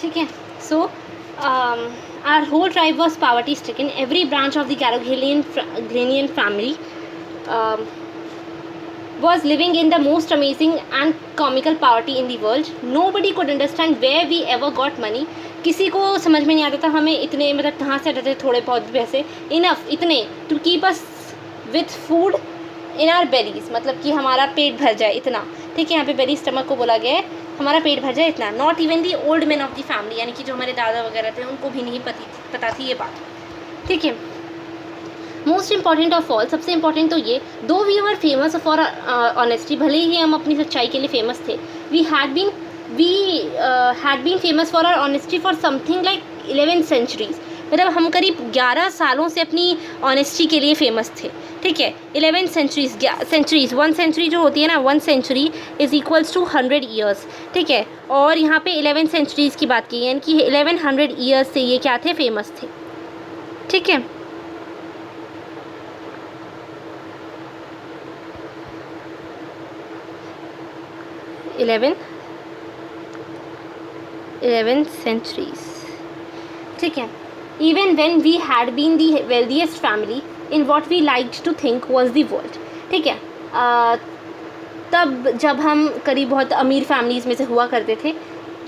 ठीक है. सो our whole tribe was poverty stricken. Every branch of the Carolingian family um, was living in the most amazing and comical poverty in the world. Nobody could understand where we ever got money. किसी को समझ में नहीं आता था हमें इतने मतलब कहाँ से आते थे थोड़े बहुत पैसे इनफ इतने to keep us with food in our bellies, मतलब कि हमारा पेट भर जाए इतना. ठीक है, यहाँ पे बेली स्टमक को बोला गया है, हमारा पेट भर जाए इतना. Not even the old man of the family, यानी कि जो हमारे दादा वगैरह थे उनको भी नहीं पता थी ये बात. ठीक है. मोस्ट इम्पॉर्टेंट ऑफ ऑल, सबसे इम्पॉर्टेंट तो ये, though we were famous for honesty, भले ही हम अपनी सच्चाई के लिए फेमस थे, we had been famous for our honesty for something like 11 centuries. मतलब हम करीब 11 सालों से अपनी ऑनेस्टी के लिए फेमस थे. ठीक है, 11 सेंचुरीज 1 सेंचुरी जो होती है ना, 1 century is equals to 100 years. ठीक है, और यहाँ पे 11 सेंचुरीज़ की बात की है, यानी कि 1100 ईयर्स से ये क्या थे, फेमस थे. ठीक है. 11 centuries. ठीक है. Even when we had been the wealthiest family in what we liked to think was the world. ठीक है. तब जब हम करीब बहुत अमीर फैमिलीज़ में से हुआ करते थे,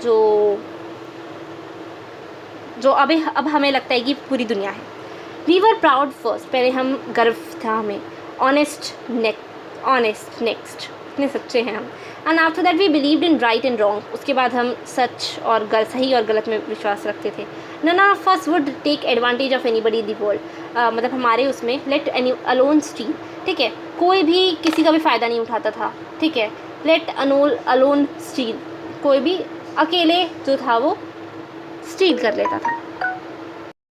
जो अब हमें लगता है कि पूरी दुनिया है. We were proud first, पहले हम गर्व था हमें. honest next, इतने सच्चे हैं हम. And after that we believed in right and wrong, उसके बाद हम सच और सही और गलत में विश्वास रखते थे. None of us would take advantage of anybody in the world, मतलब हमारे उसमें लेट एनी अलोन स्टील. ठीक है, कोई भी किसी का भी फ़ायदा नहीं उठाता था. ठीक है, लेट अलोन स्टील, कोई भी अकेले जो था वो स्टील कर लेता था.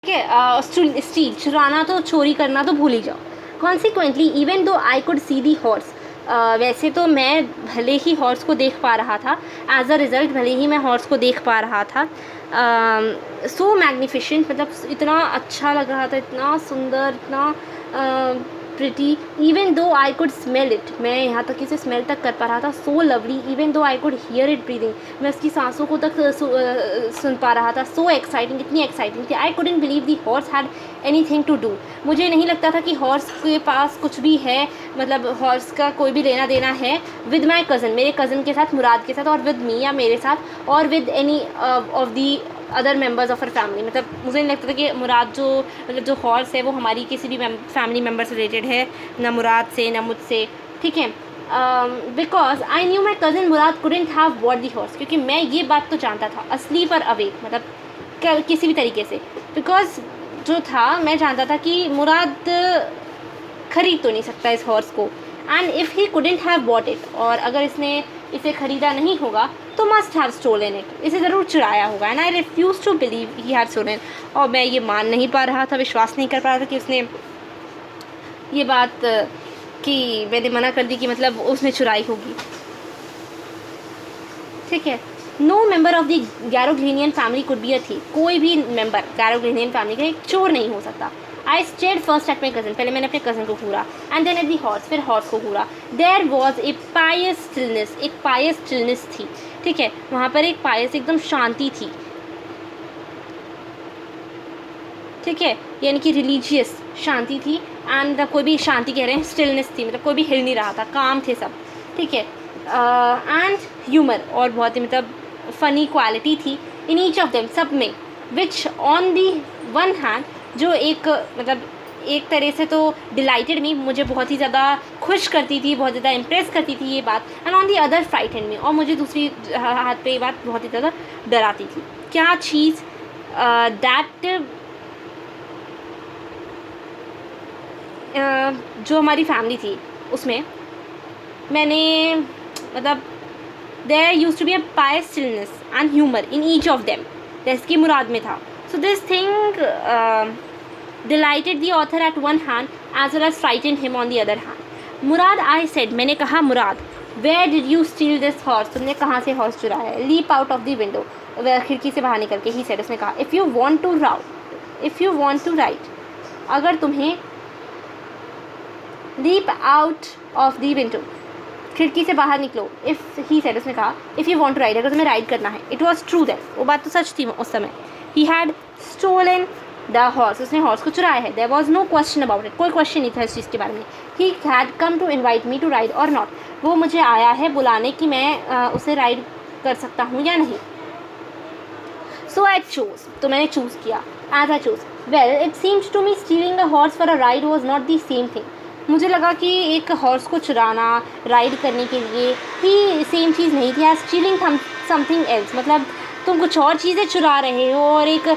ठीक है, स्टील चुराना तो चोरी करना तो भूल ही जाओ. Consequently even though I could see the horse, वैसे तो मैं भले ही हॉर्स को देख पा रहा था, एज अ रिज़ल्ट भले ही मैं हॉर्स को देख पा रहा था. सो मैग्निफिशेंट, मतलब इतना अच्छा लग रहा था, इतना सुंदर, इतना pretty. Even though I could smell it, मैं यहाँ तक इसे स्मेल तक कर पा रहा था. So lovely even though I could hear it breathing, मैं उसकी सांसों को तक सुन पा रहा था. सो एक्साइटिंग, इतनी एक्साइटिंग थी. I couldn't believe the horse had anything to do, मुझे नहीं लगता था कि हॉर्स के पास कुछ भी है, मतलब हॉर्स का कोई भी लेना देना है विद माई कज़न, मेरे कज़न के साथ, मुराद के साथ, और विद मी या मेरे साथ, और with any of the other members of our family. मतलब मुझे नहीं लगता था कि मुराद जो हॉर्स है वो हमारी किसी भी फैमिली मेम्बर से रिलेटेड है, ना मुराद से ना मुझसे. ठीक है, because I knew my cousin Murad couldn't have bought the horse, क्योंकि मैं ये बात तो जानता था असली पर अवेक, मतलब किसी भी तरीके से. बिकॉज जो था मैं जानता था कि मुराद खरीद तो नहीं सकता इस हॉर्स को. And if he couldn't have bought it, और अगर इसने इसे ख़रीदा नहीं होगा तो मस्ट हैव स्टोलन इट, इसे ज़रूर चुराया होगा. And I refuse to believe he had stolen, और मैं ये मान नहीं पा रहा था, विश्वास नहीं कर पा रहा था कि उसने ये बात कि मैंने मना कर दी कि मतलब उसने चुराई होगी. ठीक है. No member of the Garoghlanian family could be a thief, कोई भी मेम्बर गैरोग्लिनियन फैमिली का एक चोर नहीं हो सकता. I stared first at my cousin, पहले मैंने अपने कज़न को घूरा, and then at the horse, फिर हॉर्स को घूरा. There was a pious stillness, एक पायस स्टिलनेस थी. ठीक है, वहाँ पर एक पायस एकदम शांति थी. ठीक है, यानी कि रिलीजियस शांति थी. एंड कोई भी शांति कह रहे हैं, स्टिलनेस थी, मतलब कोई भी हिल नहीं रहा था, काम थे सब. ठीक है, एंड ह्यूमर, और बहुत ही मतलब फ़नी क्वालिटी थी इन ईच ऑफ देम, सब में. Which on the one hand, जो एक मतलब एक तरह से तो डिलाइटेड मी, मुझे बहुत ही ज़्यादा खुश करती थी, बहुत ज़्यादा इम्प्रेस करती थी ये बात. And on the other frightened me, और मुझे दूसरी हाथ पे ये बात बहुत ही ज़्यादा डराती थी. क्या चीज़, दैट जो हमारी फैमिली थी उसमें मैंने मतलब there used to be a pious stillness and humour in each of them, जैसे कि मुराद में था. So this thing delighted the author at one hand as well as frightened him on the other hand. Murad, I said, मैंने कहा Murad, where did you steal this horse, तुमने कहाँ से horse चुराया है. Leap out of the window, खिड़की से बाहर निकल के. ही सेड, उसने कहा, if you want to ride, अगर तुम्हें leap out of the window, खिड़की से बाहर निकलो। इफ़ ही सेड, उसने कहा, if you want to ride, अगर तुम्हें राइड करना है। इट वाज ट्रू दैट, वो बात तो सच थी उस समय। He had stolen the horse, उसने हॉर्स को चुराया है। There was no question about it, कोई क्वेश्चन नहीं था इस चीज़ के बारे में। He had come to invite me to ride or not, वो मुझे आया है बुलाने कि मैं उसे राइड कर सकता हूँ या नहीं। सो आई चूज़, तो मैंने चूज़ किया। As I choose, well it seems to me stealing a horse for a ride was not the same thing. मुझे लगा कि एक हॉर्स को चुराना राइड करने के लिए ही सेम चीज़ नहीं थी एज स्टीलिंग समथिंग एल्स। मतलब तुम कुछ और चीज़ें चुरा रहे हो और एक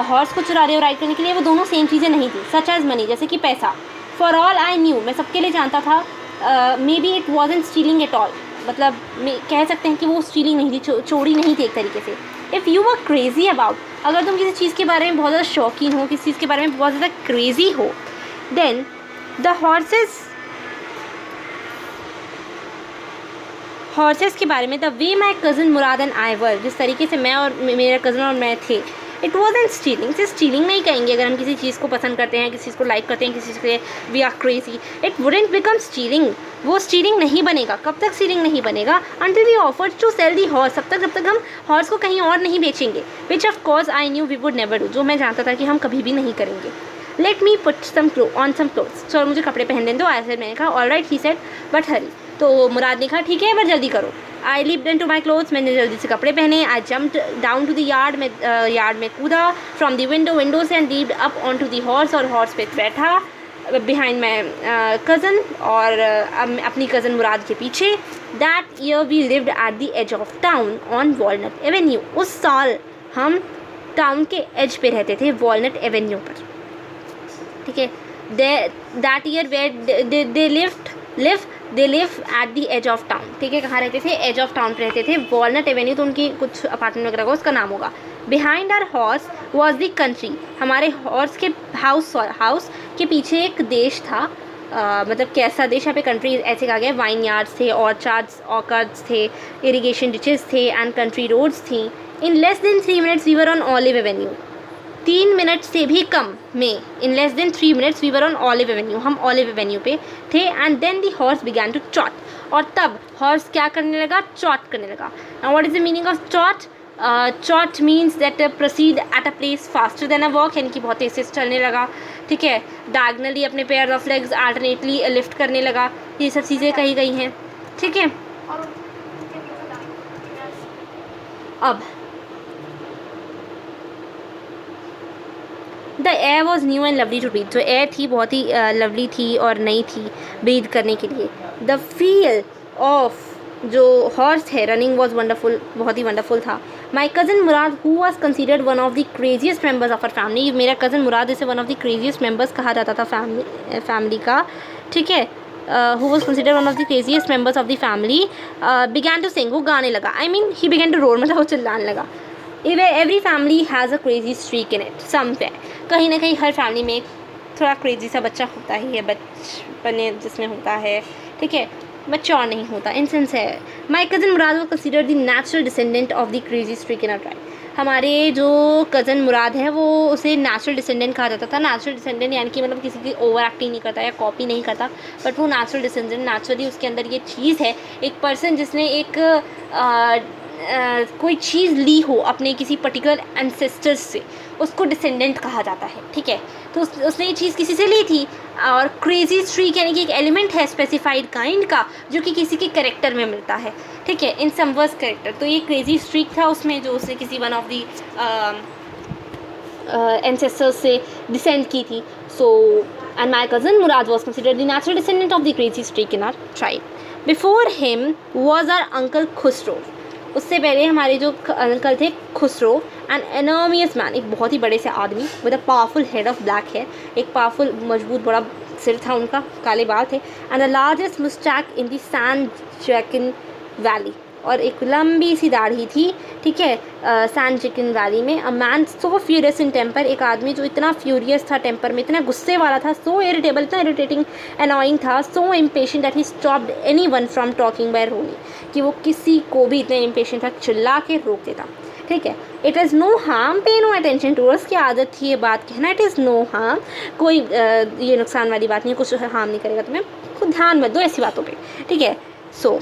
हॉर्स को चुरा रहे हो राइड करने के लिए, वो दोनों सेम चीज़ें नहीं थी। सच एज मनी, जैसे कि पैसा। फॉर ऑल आई न्यू, मैं सबके लिए जानता था, may be it wasn't stealing at all, मतलब कह सकते हैं कि वो स्टीलिंग नहीं थी, चोरी नहीं थी एक तरीके से। If you were crazy about, अगर तुम किसी चीज़ के बारे में बहुत ज़्यादा शौकीन हो, किसी चीज़ के बारे में बहुत ज़्यादा क्रेज़ी हो, देन द हॉर्सेस के बारे में, the way my cousin Murad and I were, जिस तरीके से मैं और मेरा कज़न और मैं थे, इट वॉजंट स्टीलिंग। इसे स्टीलिंग नहीं कहेंगे अगर हम किसी चीज़ को पसंद करते हैं, किसी चीज़ को लाइक करते हैं, किसी चीज़ के we are crazy, it wouldn't become stealing. वो स्टीलिंग नहीं बनेगा। कब तक स्टीलिंग नहीं बनेगा? Until we offered to sell the horse, जब तक हम हॉर्स को कहीं और नहीं बेचेंगे। Which of course I knew we would never do, जो मैं जानता था कि हम कभी भी नहीं करेंगे। Let me put some on some clothes, चलो मुझे कपड़े पहन दें दो। ऐसे मैंने कहा all right he said but hurry, तो मुराद ने कहा ठीक है बट जल्दी करो। I leaped into my clothes, मैंने जल्दी से कपड़े पहने। I jumped down to the yard, मैं यार्ड में कूदा। फ्रॉम द विंडो से and leaped up on to the horse, और हॉर्स पे बैठा बिहाइंड माई कज़न, और अपनी कज़न मुराद के पीछे। That year we lived at the edge of town on walnut avenue, उस साल हम टाउन के एज पे रहते थे, वॉलनट एवेन्यू पर, ठीक है। That year where they live at the edge of town, ठीक है। कहाँ रहते थे? एज ऑफ टाउन पे रहते थे, वॉलनट एवेन्यू, तो उनकी कुछ अपार्टमेंट वगैरह का उसका नाम होगा। Behind our horse was the country, हमारे हॉर्स के हाउस के पीछे एक देश था। मतलब कैसा देश? यहाँ पे कंट्री ऐसे कहा गया, वाइन यार्ड्स थे, ऑर्चर्ड्स थे, इरीगेशन डिचेस थे एंड कंट्री रोड्स थी। In less than 3 minutes we were on Olive Avenue, 3 minute से भी कम में, in less than 3 minutes we were on Olive Avenue, हम ऑलिव एवेन्यू पे थे। And then the horse began to चॉट, और तब हॉर्स क्या करने लगा? चॉट करने लगा। Now what is the meaning of chaat? Chaat means that proceed at a place faster than a walk, यानी कि बहुत तेज से चलने लगा, ठीक है। डायगनली अपने pair of legs alternately lift करने लगा, ये सब चीज़ें कही गई हैं, ठीक है। अब the air was new and lovely to breathe, जो एयर थी बहुत ही लवली थी और नई थी ब्रीथ करने के लिए। द फील ऑफ जो हॉर्स है रनिंग वॉज वंडरफुल, बहुत ही वंडरफुल था। My cousin Mourad who was considered one of the craziest members of our family, मेरा कज़न मुराद इसे one of the craziest members कहा जाता था फैमिली का, ठीक है। who was considered one of the craziest members of the family began to sing, वो गाने लगा। I mean he began to roar, मतलब वो चिल्लाने लगा। Every family has a crazy streak in it somewhere, कहीं ना कहीं हर फैमिली में थोड़ा क्रेजी सा बच्चा होता ही है, बचपन जिसमें होता है, ठीक है, मैच्योर नहीं होता, इंसेंस है। माई कज़न मुराद वो consider the natural descendant of the crazy streak in our tribe, हमारे जो कज़न मुराद है वो उसे नेचुरल डिसेंडेंट कहा जाता था। नेचुरल डिसेंडेंट यानी कि मतलब किसी की ओवर एक्टिंग नहीं करता या कॉपी नहीं करता, बट वो नेचुरल डिसेंडेंट, नेचुरली उसके अंदर ये चीज़ है। एक पर्सन जिसने एक कोई चीज़ ली हो अपने किसी पर्टिकुलर एंसेस्टर्स से, उसको डिसेंडेंट कहा जाता है, ठीक है। तो उसने ये चीज़ किसी से ली थी। और क्रेजी स्ट्रीक यानी कि एक एलिमेंट है स्पेसिफाइड काइंड का, जो कि किसी के कैरेक्टर में मिलता है, ठीक है, इन समवर्स कैरेक्टर। तो ये क्रेजी स्ट्रीक था उसमें, जो उसने किसी वन ऑफ दी एंसेस्टर्स से डिसेंड की थी। So and my cousin Mourad was considered the natural descendant of the crazy streak in our tribe. Before him was our uncle Khosrove, उससे पहले हमारे जो अंकल थे खुसरो, एन एनर्मियस मैन, एक बहुत ही बड़े से आदमी with a powerful head of black hair, एक पावरफुल मजबूत बड़ा सिर था उनका, काले बाल थे। And the largest moustache in the San Joaquin Valley, और एक लंबी सी दाढ़ी थी, ठीक है, सैन जैकिन वैली में। A man so furious in temper, एक आदमी जो इतना फ्यूरियस था टेम्पर में, इतना गुस्से वाला था, सो इरिटेबल, इतना इरिटेटिंग अनोइंग था, so impatient that he stopped anyone from talking by roaring, कि वो किसी को भी इतना इम्पेशेंट था, चिल्ला के रोक देता, ठीक है। इट इज़ नो हार्म पे नो अटेंशन टू अस, की आदत थी ये बात कहना, इट इज़ नो हार्म, कोई ये नुकसान वाली बात नहीं, कुछ हार्म नहीं करेगा तुम्हें, खुद ध्यान मत दो ऐसी बातों पे, ठीक है। So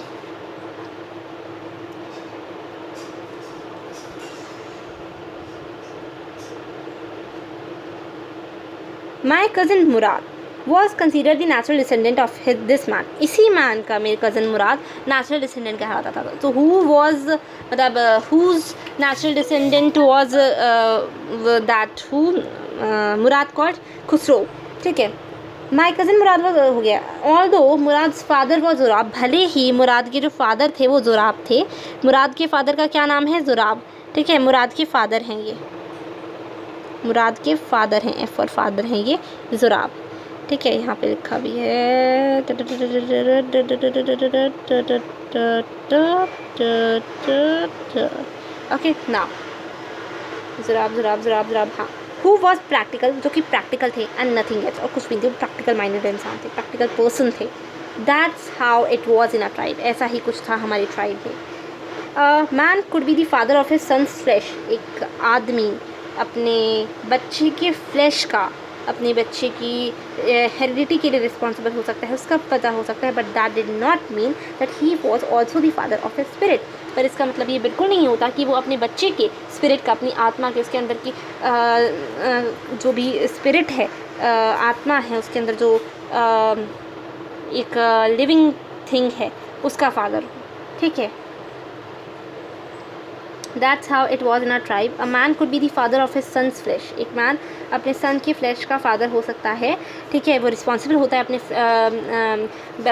my cousin Mourad was consider the natural descendant of this man. इसी मैन का मेरे कज़न मुराद नेचुरल डिसेंडेंट कहलाता था. तो हु वॉज मतलब whose natural descendant was that who Mourad called Khosrove. ठीक है, माई कज़न मुराद हो गया. ऑल दो मुराद फादर वॉज ज़ुराब, भले ही मुराद के जो फादर थे वो ज़ुराब थे. मुराद के फादर का क्या नाम है? ज़ुराब. ठीक है, मुराद के फादर हैं ये, मुराद के फादर हैं, एफ और फादर हैं ये ज़ुराब. ठीक है, यहाँ पे लिखा भी है. ओके नाउ ज़ुराब ज़ुराब ज़ुराब ज़ुराब. हाँ, हु वॉज प्रैक्टिकल, जो कि प्रैक्टिकल थे एंड नथिंग एल्स, और कुछ भी नहीं, प्रैक्टिकल माइंडेड इंसान थे, प्रैक्टिकल पर्सन थे. That's how it was in a tribe. ऐसा ही कुछ था हमारी ट्राइब में. Man could be the father of his sons flesh. एक आदमी अपने बच्चे के फ्लैश का, अपने बच्चे की हेरिडिटी के लिए रिस्पॉन्सिबल हो सकता है, उसका पता हो सकता है. But that did not mean that he was also the father of his spirit. पर इसका मतलब ये बिल्कुल नहीं होता कि वो अपने बच्चे के स्पिरिट का, अपनी आत्मा के, उसके अंदर की जो भी स्पिरिट है, आत्मा है, उसके अंदर जो एक लिविंग थिंग है, उसका फादर हो. ठीक है, That's how it was in our tribe. A man could be the father of his son's flesh. एक मैन अपने सन के फ्लैश का फादर हो सकता है. ठीक है, वो रिस्पॉन्सिबल होता है अपने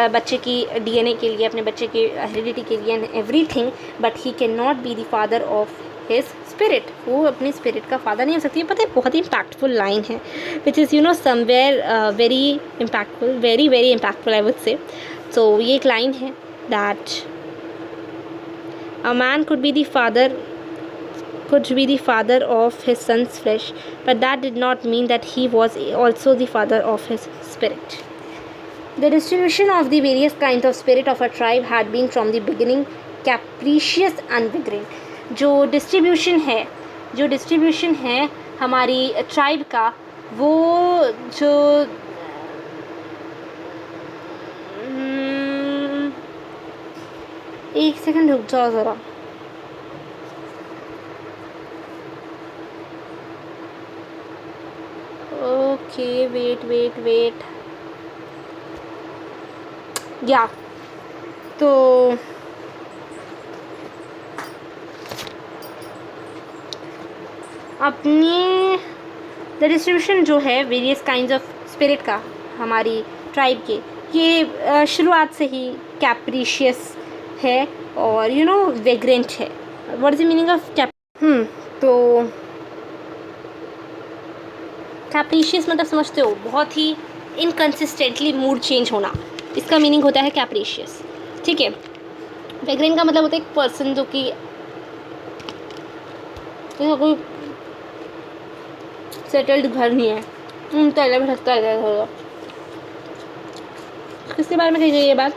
बच्चे की डीएनए के लिए, अपने बच्चे की हेरिडिटी के लिए and everything. But he can not be the father of his spirit. वो अपने स्पिरिट का फादर नहीं हो सकती. पता है, बहुत ही इम्पैक्टफुल लाइन है, which is somewhere very impactful, very very impactful I would say. So ये एक लाइन है that a man could be the father of his son's flesh, but that did not mean that he was also the father of his spirit. The distribution of the various kinds of spirit of a tribe had been from the beginning capricious and vagrant. जो distribution है हमारी tribe का, वो जो एक second रुक जाओ ज़रा. ओके, वेट या तो अपनी द डिस्ट्रीब्यूशन जो है वेरियस काइंड्स ऑफ स्पिरिट का हमारी ट्राइब के, ये शुरुआत से ही कैप्रिशियस है और वेग्रेंट है. What is the meaning of तो कैप्रिशियस मतलब समझते हो, बहुत ही इनकन्सिस्टेंटली मूड चेंज होना, इसका मीनिंग होता है कैप्रिशियस. ठीक है, वेग्रेंट का मतलब होता है एक पर्सन जो कि कोई सेटल्ड घर नहीं है, तले भटकता है. किसके बारे में कही गई ये बात?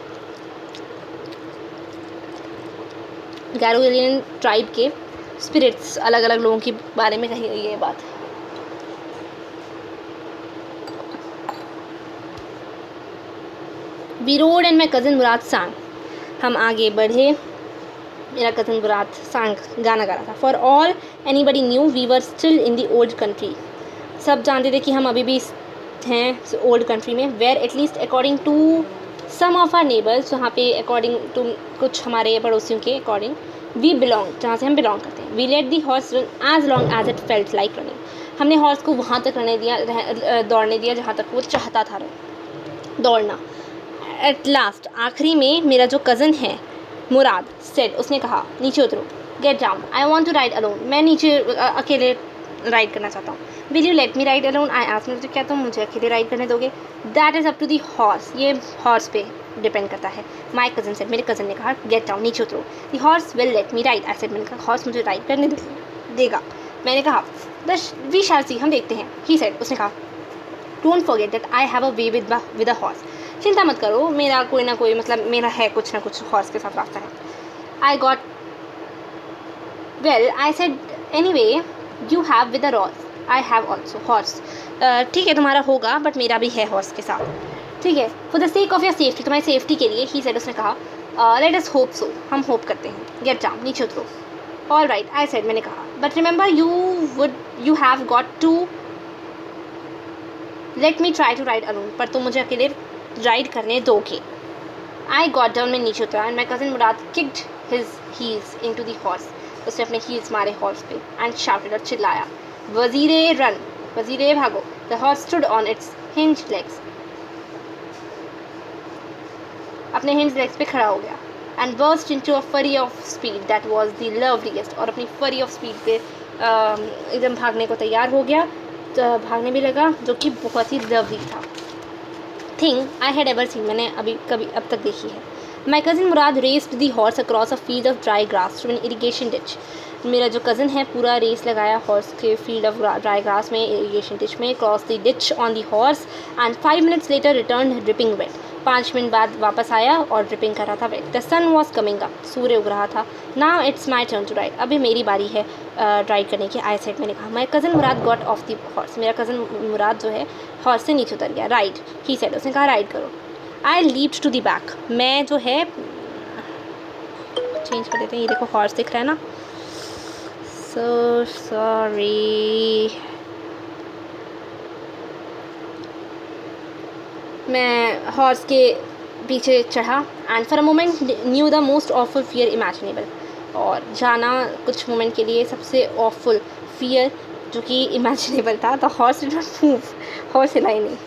गैरोलियन ट्राइब के स्पिरिट्स, अलग अलग लोगों के बारे में कही गई है ये बात. We rode and my cousin Mourad sang. हम आगे बढ़े, मेरा कज़न मुराद सांग गाना गा रहा था. For all anybody knew we were still in the old country. सब जानते थे कि हम अभी भी हैं ओल्ड कंट्री में. Where at least according to some of our neighbours, वहाँ पे अकॉर्डिंग टू कुछ हमारे पड़ोसियों के अकॉर्डिंग, वी बिलोंग, जहाँ से हम बिलोंग करते हैं. We let the horse run as long as it felt like running. हमने हॉर्स को वहाँ तक दौड़ने दिया जहाँ तक वो चाहता था दौड़ना. एट लास्ट, आखिरी में मेरा जो कज़न है मुराद सेड, उसने कहा नीचे उतरो. Get down, I want to ride alone. मैं नीचे अकेले राइड करना चाहता हूँ. Will you let me ride alone? I asked. तो क्या तुम मुझे अकेले राइड करने दोगे? That is up to the horse. ये हॉर्स पे डिपेंड करता है. माई कज़न सेड, मेरे कज़न ने कहा गेट डाउन, नीचे उतरो. The horse will let me ride. I said, मैंने कहा हॉर्स मुझे राइड करने देगा. मैंने कहा वी शैल सी, हम देखते हैं. ही सेड, उसने कहा don't forget that I have a way with a horse. चिंता मत करो, मेरा कोई ना कोई मतलब मेरा है कुछ ना कुछ हॉर्स के साथ रास्ता है. I got well, I said any way you have with a horse, I have also horse. ठीक है, तुम्हारा होगा बट मेरा भी है हॉर्स के साथ. ठीक है, for the sake of your safety, तुम्हारी सेफ्टी के लिए. ही सेड, उसने कहा लेट अस होप सो, हम होप करते हैं. गेट डाउन, नीचे उतरो. ऑल राइट आई सेड, मैंने कहा. But remember you have got to let me try to ride alone, पर तुम मुझे अकेले राइड करने दोगे. आई गॉट डाउन, मैं नीचे उतरा and my cousin Mourad kicked his heels into the horse. उसने अपने हील्स मारे हॉर्स पे एंड शाउटेड, और चिल्लाया, वजीरे रन, वजीरे भागो. The horse stood on it's hinge legs, अपने हिंज लेग्स पे खड़ा हो गया. एंड बर्स्ट इनटू अ फरी of speed that was the loveliest, और अपनी फरी ऑफ स्पीड पे एकदम भागने को तैयार हो गया. तो भागने भी लगा, जो कि बहुत ही लवली था. Thing I had ever seen, मैंने अभी कभी अब तक देखी है. My cousin Mourad raced the horse across a field of dry grass to an irrigation ditch. मेरा जो कज़न है पूरा रेस लगाया हॉर्स के फील्ड ऑफ ड्राई ग्रास में, इरीगेशन डिच में, cross the ditch on the horse and 5 minutes later return dripping wet. 5 minute बाद वापस आया और ड्रिपिंग कर रहा था wet. The sun was coming up, सूर्य उग रहा था. Now it's my turn to ride, अभी मेरी बारी है राइड करने की. आई सेड, मैंने कहा. माई cousin Murad got off the horse, मेरा कज़न मुराद जो है हॉर्स से नीचे उतर गया. राइड, ही सेड, उसने कहा राइड करो. आई लीप्ड टू द बैक, मैं जो है चेंज कर देते हैं. ये देखो हॉर्स दिख रहा है ना, सो सॉरी. मैं हॉर्स के पीछे चढ़ा and for a moment new the most awful fear imaginable, और जाना कुछ मोमेंट के लिए सबसे ऑफुल फियर जो कि इमेजिनेबल था. The horse did not move, horse हिला ही नहीं.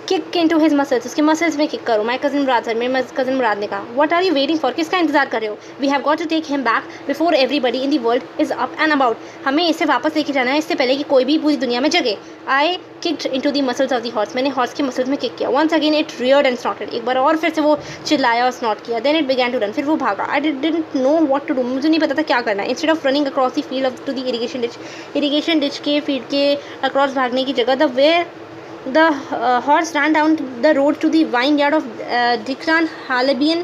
किक इनटू हिज मसल्स, उसके मसल्स में किक करो. माई कज़न मुराद सर, मेरे कज़न मुराद ने कहा, what are you waiting for, किसका इंतजार कर रहे हो. We have got to take him back before everybody in the world is up and about, हमें इसे वापस लेके जाना है इससे पहले कि कोई भी पूरी दुनिया में जगे. I kicked into the muscles of the horse, मैंने हॉर्स के मसल्स में किक किया. Once again it reared and snorted, एक बार और फिर से वो चिल्लाया और स्नॉट किया. Then it began to run, फिर वो भागा. I didn't know what to do, मुझे नहीं पता था क्या करना है. Instead of running across the field of to the irrigation ditch के फील्ड के अक्रॉस भागने की जगह the horse ran down the road to the vineyard of Dikran Halabian.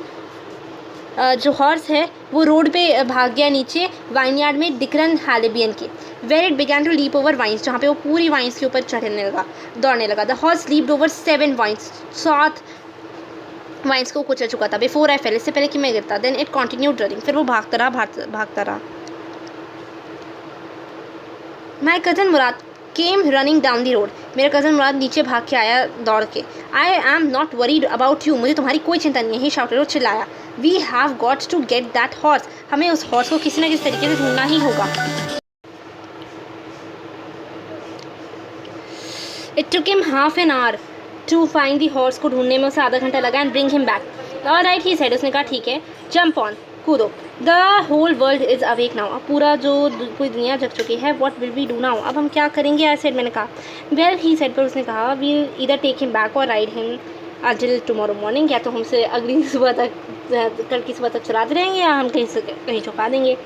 जो हॉर्स है वो रोड पे भाग गया नीचे वाइनयार्ड में डिक्रन हालेबियन के. Where it began to leap over vines, जहाँ पे वो पूरी वाइन्स के ऊपर चढ़ने लगा, दौड़ने लगा. The horse leaped over 7 vines, 7 vines को कुचल चुका था. बिफोर आई फेल, इससे पहले कि मैं गिरता. देन इट कॉन्टिन्यूड रनिंग, फिर वो भागता रहा. My cousin Mourad came running down the road, मेरा कज़न मुराद नीचे भाग के आया दौड़ के. I am not worried about you, मुझे तुम्हारी कोई चिंता नहीं है. ही शाउटेड, चिल्लाया. We have got to get that horse, हमें उस हॉर्स को किसी न किसी तरीके से ढूंढना ही होगा. It took him half an hour to find the horse, को ढूंढने में उसे आधा घंटा लगा. And bring him back. All right, he said, उसने कहा ठीक है. जंप ऑन, कूदो. The whole world is awake now, अब पूरा जो पूरी दुनिया जग चुकी है. What will we do now, अब हम क्या करेंगे. आई सेड, मैंने कहा. वेल, ही सेड, पर उसने कहा, वी इधर टेक हिम बैक और ride him until tomorrow morning, या तो हमसे अगली सुबह तक, कल की सुबह तक चलाते रहेंगे, या हम कहीं छुपा देंगे.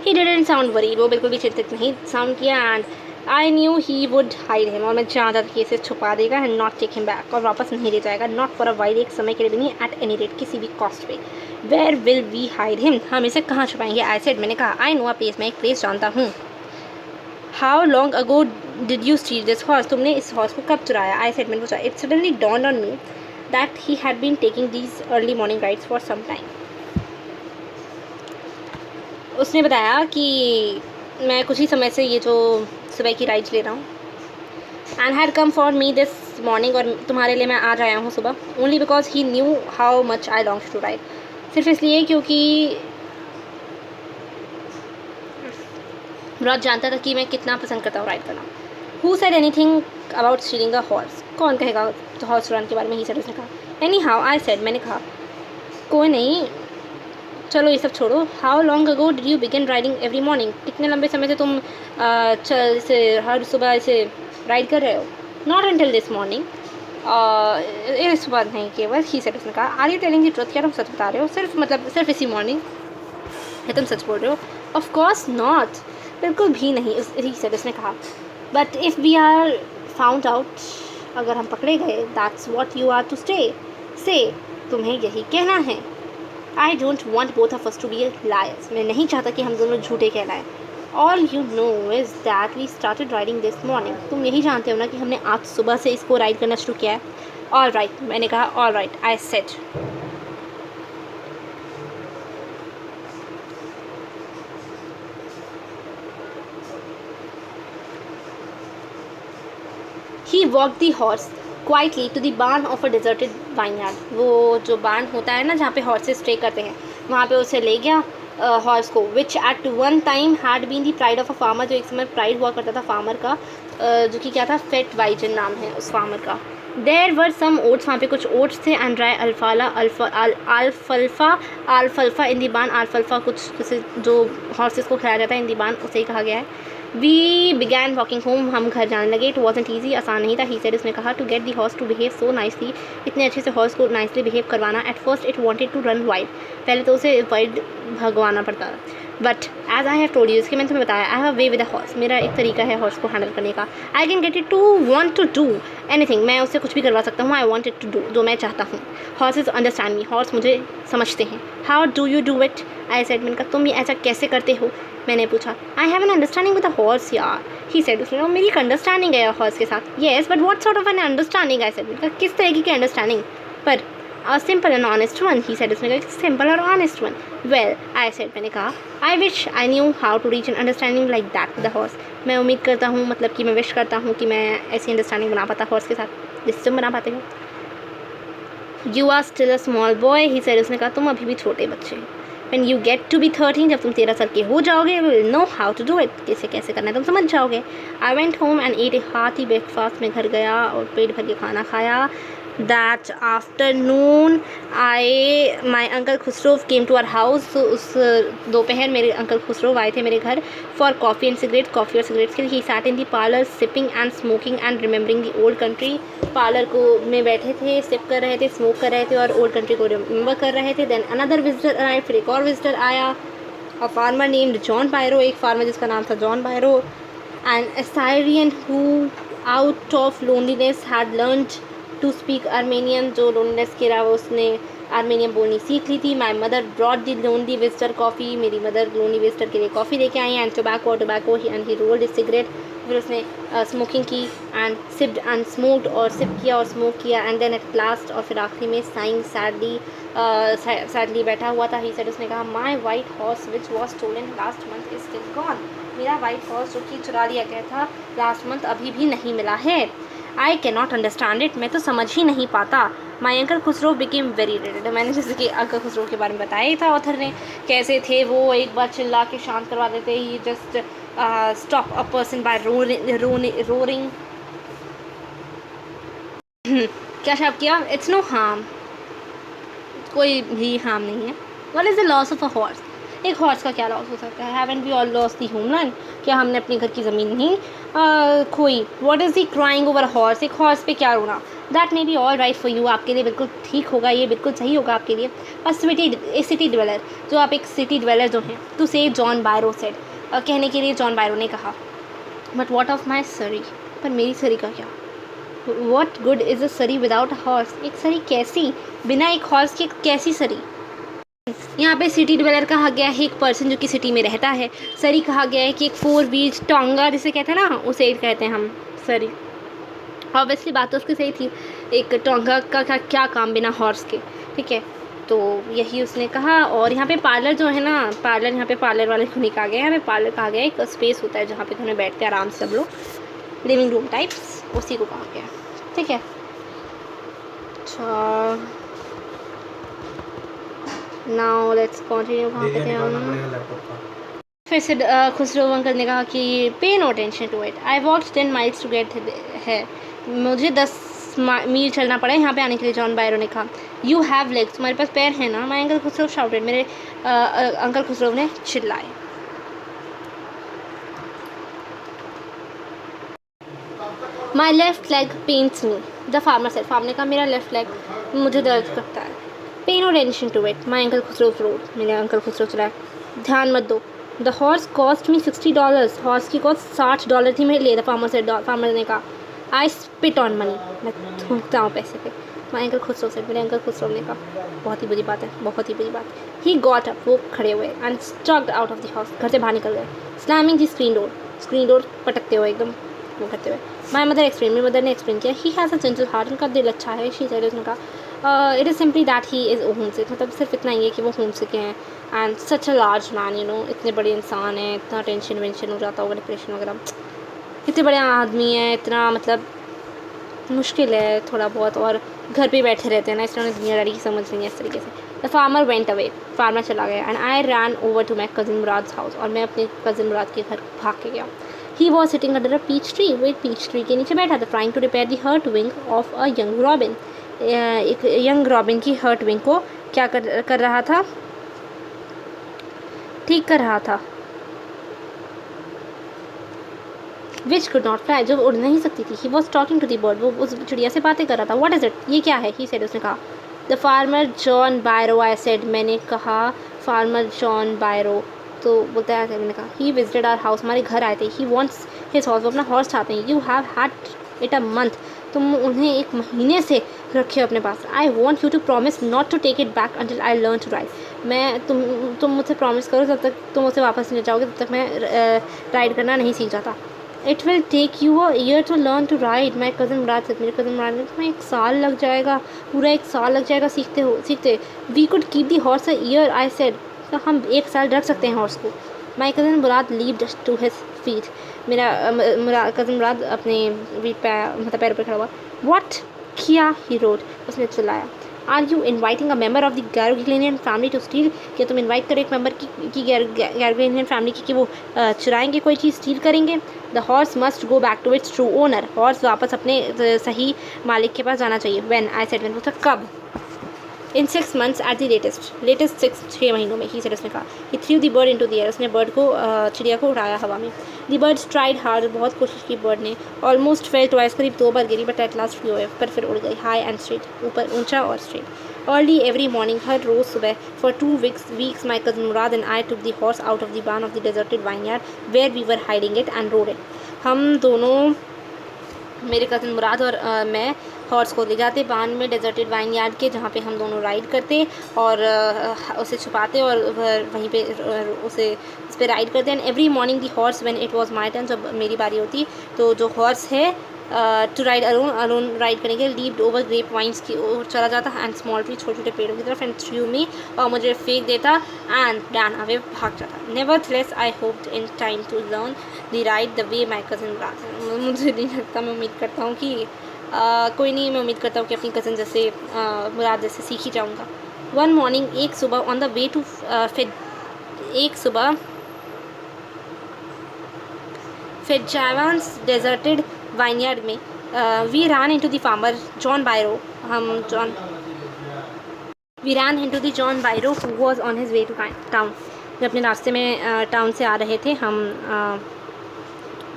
ही डिडंट साउंड वरीड, वो बिल्कुल भी चिंतित नहीं साउंड किया. And I knew he would hide him, और मैं जानता था कि इसे छुपा देगा. And not take him back, और वापस नहीं ले जाएगा. नॉट फॉर अ वाइल, एक समय के लिए भी नहीं. एट एनी रेट, किसी भी कॉस्ट पे. Where will we hide him, हम इसे कहाँ छुपाएंगे. आई सेड, मैंने कहा. आई नो अ प्लेस, मैं एक प्लेस जानता हूँ. How long ago did you steal this horse, तुमने इस हॉर्स को कब चुराया. आई सेड, मैंने पूछा. It suddenly dawned on me that he had been taking these early morning rides for some time. उसने बताया कि मैं कुछ ही समय से ये जो सुबह की राइड्स ले रहा हूँ. And had come for me this morning, और तुम्हारे लिए मैं आज आया हूँ सुबह. Only because he knew how much I long to ride, सिर्फ इसलिए क्योंकि मुराद जानता था कि मैं कितना पसंद करता हूँ राइड करना. Who said anything about stealing a horse, कौन कहेगा हॉर्स चुराने के बारे में. ही सेड, उसने कहा. एनी हाउ, आई सेड, मैंने कहा. कोई नहीं, चलो ये सब छोड़ो. How long ago did you begin riding every morning, कितने लंबे समय से तुम से हर सुबह इसे राइड कर रहे हो. नॉट अंटिल दिस मॉर्निंग, इस बार नहीं केवल. ही सेड, उसने कहा. Are you telling the truth, क्या तुम सच बता रहे हो. सिर्फ इसी मॉर्निंग, क्या तुम सच बोल रहे हो. ऑफ कोर्स नॉट, बिल्कुल भी नहीं. ही सेड, उसने कहा. But if we are found out, अगर हम पकड़े गए, that's what you are to say, तुम्हें यही कहना है. I don't want both of us to be liars, मैं नहीं चाहता कि हम दोनों झूठे कहलाएं. All you know is that we started riding this morning, तुम यही जानते हो ना कि हमने आज सुबह से इसको राइड करना शुरू किया है. ऑल राइट, मैंने कहा. All right, I said. He walk the horse quietly to the barn of a deserted vineyard. वो जो बार्न होता है ना जहाँ पे हॉर्सेस स्टे करते हैं, वहाँ पे उसे ले गया हॉर्स को, which at one time had been the pride of a farmer, जो एक समय प्राइड हुआ करता था फार्मर का, जो कि क्या था, फेट वाइजन नाम है उस फार्मर का। देर वर सम ओट्स, वहाँ पे कुछ ओट्स थे, एंड ड्राई अल्फल्फा इन दी बान, अल्फल्फा कुछ जैसे जो हॉर्सेस को खिलाया जाता है इन दी बान, उसे ही कहा गया है। वी बिगैन वॉकिंग होम, हम घर जाने लगे। इट वॉजेंट ईजी, आसान नहीं था। ही सेड, उसने कहा, to get the horse to behave so nicely, इतने अच्छे से हॉर्स को नाइसली बिहेव करवाना। At first it wanted to run wild, पहले तो उसे वाइल्ड भगवाना पड़ता था। But as I have told you, इसके मैंने तुम्हें बताया, I have a way with a horse, मेरा एक तरीका है हॉर्स को हैंडल करने का। I can get it to want to do anything, मैं उससे कुछ भी करवा सकता हूँ। I want it to do, जो मैं चाहता हूँ। हॉर्सेज अंडरस्टैंड मी, हॉर्स मुझे समझते हैं। How do you do it, I said, मैंने कहा तुम ऐसा कैसे करते हो, मैंने पूछा। I have an understanding with a horse यार, ही सेड, उसने, मेरी एक अंडरस्टैंडिंग है हॉर्स के साथ। Yes but what sort of an understanding, I said, किस तरीके की अंडरस्टैंडिंग, पर simple and honest one, he said, उसने कहा सिंपल और honest one. Well, I said, मैंने कहा, I wish I knew how to reach an understanding like that with the horse, मैं उम्मीद करता हूँ, मतलब कि मैं विश करता हूँ कि मैं ऐसी अंडरस्टैंडिंग बना पाता हॉर्स के साथ जिससे तुम बना पाते हो। You are still a small boy, he said, उसने कहा तुम अभी भी छोटे बच्चे हो। When you get to be 13, जब तुम 13 साल के हो जाओगे, you will know how to do it, कैसे करना है तुम समझ जाओगे। I went home and ate a hearty breakfast, मैं घर गया और पेट भर के खाना खाया। That afternoon, my uncle Khusro came to our house, so उस दोपहर मेरे अंकल खुसरो आए थे मेरे घर for coffee and cigarettes, coffee और सिगरेट्स के लिए। He sat in the parlor sipping and smoking and remembering the old country, parlour को में बैठे थे, सिप कर रहे थे, स्मोक कर रहे थे और ओल्ड कंट्री को रिमेंबर कर रहे थे। देन अनदर विजिटर आए, फिर एक और विजिटर आया, a farmer named John Byro, एक फार्मर जिसका नाम था John Byro, and a Syrian who out of loneliness had learned to speak Armenian, जो लोनलेस के अलावा उसने आर्मेनियन बोलनी सीख ली थी। My mother brought the lonely visitor coffee, मेरी मदर लोनली विजिटर के लिए कॉफ़ी लेके आई। And tobacco and he rolled cigarette, फिर उसने स्मोकिंग की एंड सिप्ड एंड स्मोक्ड, और सिप किया और स्मोक किया। एंड देन एट लास्ट, और फिर आखिरी में साइंग सैडली बैठा हुआ था। ही सेड, उसने कहा, my white horse which was stolen last month is still gone, मेरा वाइट हॉर्स जो कि चुरा लिया गया था लास्ट मंथ अभी भी नहीं मिला है। I can not understand it, मैं तो समझ ही नहीं पाता। माई uncle Khusro became very red, मैंने जैसे कि अंकल खुसरो के बारे में बताया ही था ऑथर ने, कैसे थे वो, एक बार चिल्ला के शांत करवा देते, he just stop a person by roaring. क्या शब्द किया, इट्स नो हार्म, कोई भी हार्म नहीं है। What is the loss of a horse, एक हॉर्स का क्या लॉस हो सकता है। Haven't we all lost the homeland, क्या हमने अपने घर की ज़मीन नहीं खोई। What is the crying over horse, एक हॉर्स पे क्या रोना। That may be all right for you, आपके लिए बिल्कुल ठीक होगा, ये बिल्कुल सही होगा आपके लिए। और सिटी डिवेलर, जो आप एक सिटी डिवेलर जो हैं, टू से जॉन बायरो सेड, कहने के लिए जॉन बायरो ने कहा। बट वॉट ऑफ माई सरी, पर मेरी सरी का क्या। वॉट गुड इज़ अ सरी विदाउट अ हॉर्स, एक सरी कैसी, बिना एक हॉर्स की कैसी सरी। यहाँ पे सिटी डिवेलर कहा गया है एक पर्सन जो कि सिटी में रहता है। सरी कहा गया है कि एक 4 व्हील्स टोंगा जिसे कहते हैं ना, उसे कहते हैं हम सरी। ऑब्वियसली बात तो उसकी सही थी, एक टोंगा का क्या काम बिना हॉर्स के, ठीक है। तो यही उसने कहा। और यहाँ पे पार्लर जो है ना, पार्लर, यहाँ पे पार्लर वाले को नहीं कहा गया है, यहाँ पे पार्लर कहा गया है एक स्पेस होता है जहाँ पे तुम्हें बैठते हैं आराम से सब लोग, लिविंग रूम टाइप्स, उसी को कहा गया, ठीक है। अच्छा, नाउ लेट्स कंटिन्यू। कहाँ पे थे हम, फिर से खुसरो अंकल ने कहा कि pay no tension to it, I walked 10 miles to get है, मुझे 10 मील चलना पड़ा यहाँ पे आने के लिए। जॉन बायरो ने कहा, यू हैव लेग्स, तुम्हारे पास पैर है ना। माई अंकल खुसरो शाउटेड, मेरे अंकल खुसरो ने चिल्लाए। My left leg paints me, the farmer said, farmer ने कहा मेरा लेफ्ट लेग मुझे दर्द करता है। Pay no tension to it, my uncle Khosrove rode, मेरे अंकल खुसरो चलाए, ध्यान मत दो। The horse cost me $60, horse की कॉस्ट $60 थी मेरे लिए। द फार्मर सेड, फार्मर ने कहा, आई स्पिट ऑन मनी, मैं थूकता हूँ पैसे पे। माई अंकल खुसरो सेड, मेरे अंकल खुसरो ने कहा, बहुत ही बुरी बात है, बहुत ही बुरी बात है। ही गॉट अप, वो खड़े हुए, and struck out of the house, घर से बाहर निकल गए। स्लैमिंग दी स्क्रीन डोर पटकते हुए, एकदम वो करते हुए। माई मदर एक्सप्लेन, मेरी मदर ने एक्सप्लेन किया, he has a gentle heart, उनका दिल अच्छा है। शी सेड, उसने कहा, it is simply that he is homesick, मतलब सिर्फ इतना ही है कि वो होम सिक हैं। And such a large man, you know, इतने बड़े इंसान हैं, इतना टेंशन वेंशन हो जाता होगा, डिप्रेशन वगैरह, इतने बड़े आदमी हैं, इतना मतलब मुश्किल है थोड़ा बहुत, और घर पे बैठे रहते हैं ना, इसलिए उन्हें दुनियादारी की समझ नहीं है इस तरीके से। The farmer went away, farmer चला गया, and I ran over to my cousin Mourad house, और मैं अपने कज़न मुराद के घर भाग के गया। He was sitting under a peach tree, वो एक पीच ट्री के नीचे बैठा था, trying to repair the hurt wing of a young robin. एक यंग रॉबिन की हर्ट विंग को क्या कर रहा था, ठीक कर रहा था। विच कुड नॉट फ्लाई, जो उड़ नहीं सकती थी। He was talking to the bird, वो उस चिड़िया से बातें कर रहा था। व्हाट इज इट, ये क्या है? ही सेड, उसने कहा। The farmer John बायरो, I said, मैंने कहा फार्मर जॉन बायरो। तो बोलता है, मैंने कहा, ही विजिटेड आवर हाउस, हमारे घर आए थे। ही वॉन्ट्स हिज हॉर्स, वो अपना हॉर्स चाहते हैं। You have had it a month, तुम उन्हें एक महीने से रखे हो अपने पास। I want you to promise not to take it back until I learn to ride, मैं तुम मुझसे प्रॉमिस करो, जब तक तुम उसे वापस नहीं ले जाओगे तब तक मैं राइड करना नहीं सीख जाता। It will take you a year to learn to ride, my cousin Mourad से, मेरे कज़न मुराद ने, तुम्हें 1 साल लग जाएगा, पूरा 1 साल लग जाएगा सीखते। We could keep the horse a year, I said, तो हम 1 साल रख सकते हैं हॉर्स को। My cousin Mourad leaped to his feet, मेरा कज़न मुराद अपने मतलब पैरों पर खड़ा हुआ। व्हाट किया, ही रोड, उसने चिल्लाया। Are you inviting a member of the Garoghlanian family to steal, क्या तुम इन्वाइट करो एक मेम्बर की गैरोगिलियन फैमिली की कि वो चुराएंगे कोई चीज़, स्टील करेंगे। The horse must go back to its true owner, horse वापस अपने सही मालिक के पास जाना चाहिए। व्हेन, आई सेड, व्हेन, कब? In 6 months at the latest 6 महीनों में, ही सेड, उसने कहा। He threw the bird into the air, उसने बर्ड को चिड़िया को उड़ाया हवा में। द बर्ड्स ट्राइड हार्ड, बहुत कोशिश की बर्ड ने। ऑलमोस्ट फेल ट्वाइस, करीब 2 बार गिरी, but at last flew away, पर फिर उड़ गई। हाई एंड स्ट्रेट, ऊपर ऊंचा और स्ट्रेट। अर्ली एवरी मॉर्निंग, हर रोज़ सुबह, for 2 weeks my cousin Murad and I took the horse out of the barn of the deserted vineyard where we were hiding it and rode it. हम दोनों, मेरे cousin मुराद और मैं, horse को ले जाते बान में डेजर्टेड वाइन यार्ड के, जहाँ पे हम दोनों राइड करते और उसे छुपाते और वहीं पे उसे उस पर राइड करते। And every morning the horse when it was my turn, जब मेरी बारी होती तो जो हॉर्स है टू राइड अलोन राइड करेंगे, लीव्ड ओवर ग्रेप वाइन्स की ओर चला जाता एंड स्मॉल ट्री, छोटे छोटे पेड़ों की तरफ, एंड थ्रू मी, और मुझे फेंक देता एंड रैन अवे, भाग जाता। Nevertheless I hoped in time to learn the ride the way my cousin Mourad, मुझे नहीं लगता, मैं उम्मीद करता हूँ कि कोई नहीं, मैं उम्मीद करता हूँ कि अपनी कज़न जैसे मुराद जैसे सीख ही जाऊँगा। वन मॉर्निंग, एक सुबह, ऑन द वे टू एक सुबह फिट्ज़जायमस डेजर्टेड वाइनयार्ड में, we ran into the farmer John Byro, we ran into the John Byro who was on his way to town, जो अपने रास्ते में टाउन से आ रहे थे, हम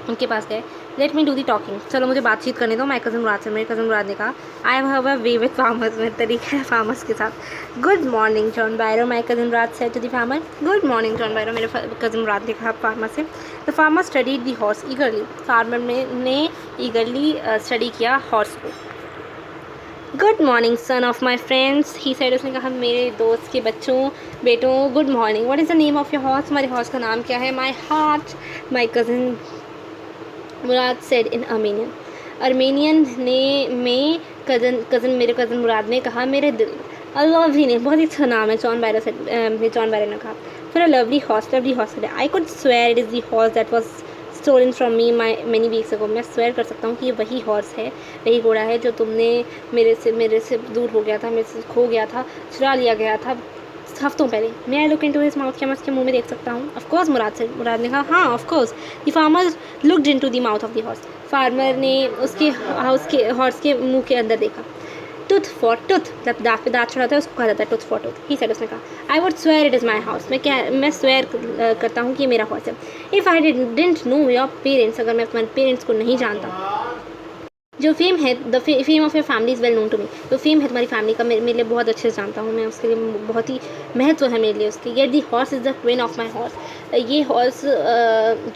उनके पास गए। Let me do the talking, चलो मुझे बातचीत करने दो माई कज़न मुराद से। मेरे कज़न मुराद ने कहा, I have a way with farmers, मेरा तरीका है फार्मर्स के साथ। Good morning John Byro, my cousin Mourad said to the farmer. Good morning John Byro, मेरे कज़न मुराद ने कहा फार्मर से। The farmer studied the horse eagerly, farmer ने ईगरली स्टडी किया हॉर्स को। Good morning son of my friends, he said, उसने कहा मेरे दोस्त के बेटों, good morning. What is the name of your horse, हमारे हॉर्स का नाम क्या है? My heart, my cousin Mourad said in Armenian ने में कज़न मेरे कज़न मुराद ने कहा मेरे दिल। लवली ने, बहुत ही अच्छा नाम है, जॉन बायरो ने कहा। फिर a lovely horse I could swear it is the horse that was stolen from me many weeks ago, मैं स्वेयर कर सकता हूँ कि ये वही हॉर्स है, वही घोड़ा है जो तुमने मेरे से दूर हो गया था, मेरे से खो गया था, चुरा लिया गया था हफ्तों पहले। मैं I look into his mouth, क्या मैं उसके मुंह में देख सकता हूँ? ऑफ कोर्स, मुराद ने कहा, हाँ of course. The farmer looked into the mouth of the horse, farmer ने उसके हॉर्स के मुंह के अंदर देखा। टूथ फॉर टूथ, जब दाँत पे दाँत चढ़ाता है उसको कहा जाता है tooth for tooth. He said, उसने कहा, I would swear it is my house, मैं स्वेयर करता हूँ कि ये मेरा हॉर्स है। If I didn't know your parents, अगर मैं तुम्हारे पेरेंट्स को नहीं जानता, जो फेम है, the fame of your family is well known to me, जो फेम है तुम्हारी फैमिली का मेरे लिए बहुत अच्छे से जानता हूँ मैं, उसके लिए बहुत ही महत्व है मेरे लिए उसकी। Yet the horse is the twin of my horse, ये हॉर्स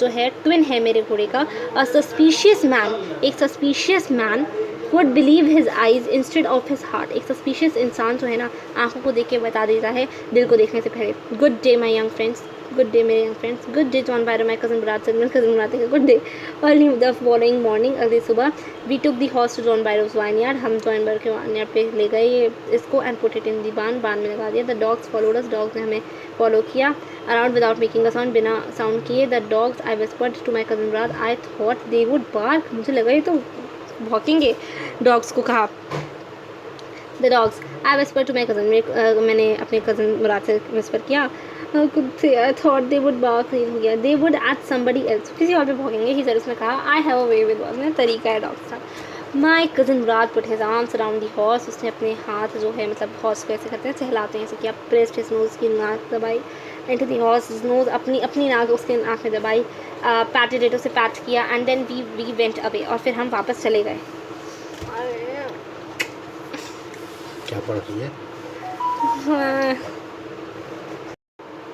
जो है ट्विन है मेरे घोड़े का। अ सस्पिशियस मैन, एक suspicious man would believe his eyes instead of his heart, एक सस्पिशियस इंसान जो है ना, आँखों को देख के बता देता है दिल को देखने से पहले। Good day my young friends, good day मेरे young friends, good day John Byro, my cousin Mourad से, मेरे कज़न मुराद है, good day. Early the following morning, अगली सुबह, we took the horse to John Byro's vineyard, हम John Byro के vineyard पे ले गए इसको, and put it in the barn में लगा दिया। The dogs followed us, dogs ने हमें फॉलो किया। Around without making a sound, बिना साउंड किए। The dogs, I whispered to my cousin Mourad, I thought they would bark, मुझे लगा ये तो भौंकेंगे। डॉग्स को कहा, the dogs, I whisper to my cousin, मैंने अपने कज़न मुराद से विस्पर किया, खुद से, I thought they would bark, नहीं हो गया, they would at somebody else, किसी और पे भौंकेंगे। ही सर, उसने कहा, I have a way with dogs, मेरा तरीका है डॉग्स का। माई cousin Murad put his arms around the horse, उसने अपने हाथ जो है मतलब हॉर्स को ऐसे करते हैं, सहलाते हैं, ऐसे किया, प्रेस्ड हिज नोज़, की नाक दबाई, इनटू दी हॉर्स नोज़, अपनी नाक उसके नाक में दबाई, पैटेड इट, उसे पैट किया, and then we went away, और फिर हम वापस चले गए। क्या पढ़ रही है?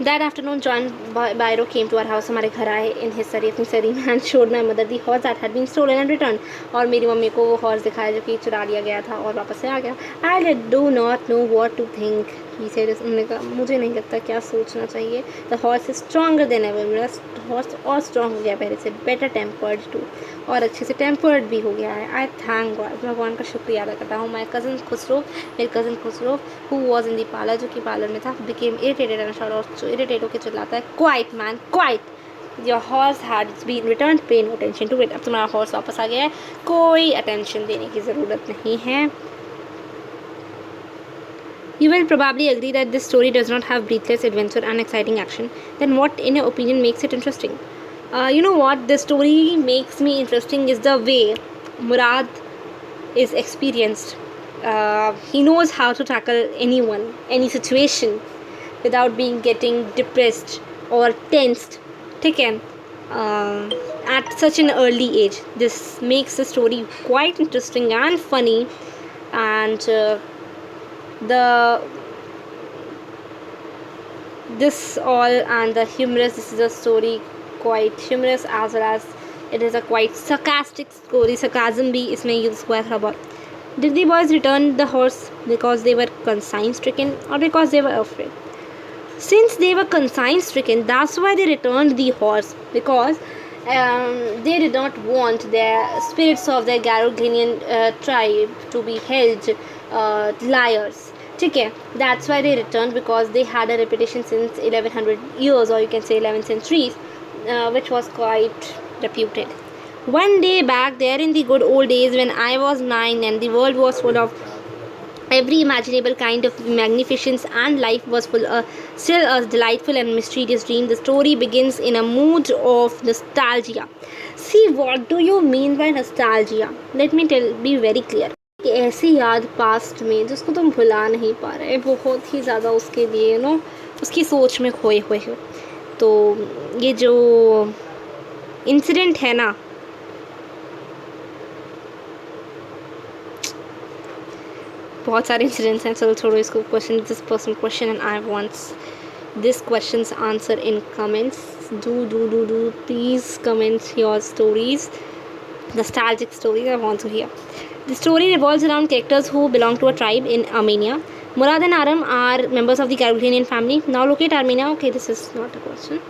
That afternoon, John Byro came to our house. हमारे घर आए in his surrey, अपनी surrey में, and showed my mother the horse that had been stolen and returned. और मेरी मम्मी को वो हॉर्स दिखाया जो कि चुरा लिया गया था और वापस से आ गया। I do not know what to think, he said. उन्होंने कहा, मुझे नहीं लगता क्या सोचना चाहिए। The horse is stronger than ever. मेरा हॉर्स और स्ट्रॉन्ग हो गया पहले से, better tempered too, और अच्छे से टेम्पर्ड भी हो गया है। आई थैंक गॉड, भगवान का शुक्रिया अदा करता हूँ। माई कज़न खुसरो, मेरे cousin Khosrove, who was in the parlour, जो कि पार्लर में था, बिकेम इरिटेटेड एंड शाउट, और इरिटेट होकर चिल्लाता है, quiet man quiet, your horse had been return, pay no attention to it, अब तुम्हारा हॉर्स वापस आ गया है, कोई अटेंशन देने की ज़रूरत नहीं है। You will probably agree that this story does not have breathless adventure and exciting action. Then what, in your opinion, makes it interesting? You know what? The story makes me interesting is the way Murad is experienced. He knows how to tackle anyone, any situation, without being getting depressed or tensed. ठीक है? At such an early age, this makes the story quite interesting and funny, and this all and the humorous. This is a story quite humorous as well as it is a quite sarcastic story. Sarcasm भी इसमें use हुआ था बहुत. Did the boys return the horse because they were consign stricken or because they were afraid? Since they were consign stricken, that's why they returned the horse, because they did not want their spirits of their Garoginian tribe to be held liars. ठीक है, that's why they returned, because they had a reputation since 1100 years, or you can say 11 centuries, which was quite reputed. One day back there in the good old days when I was 9 and the world was full of every imaginable kind of magnificence and life was full still a delightful and mysterious dream, the story begins in a mood of nostalgia. See, what do you mean by nostalgia? Let me be very clear. ऐसी याद past में जिसको तुम भुला नहीं पा रहे, बहुत ही ज़्यादा उसके लिए उसकी सोच में खोए हुए हो। तो ये जो इंसिडेंट है ना, बहुत सारे इंसिडेंट्स हैं, चलो छोड़ो इसको। Question this person question and I wants this question's answer in comments. Do please comment your stories, nostalgic stories. I want to hear. The story revolves around characters who belong to a tribe in Armenia. Murad and Aram are members of the Karaginian family. Now locate Armenia. Okay, this is not a question.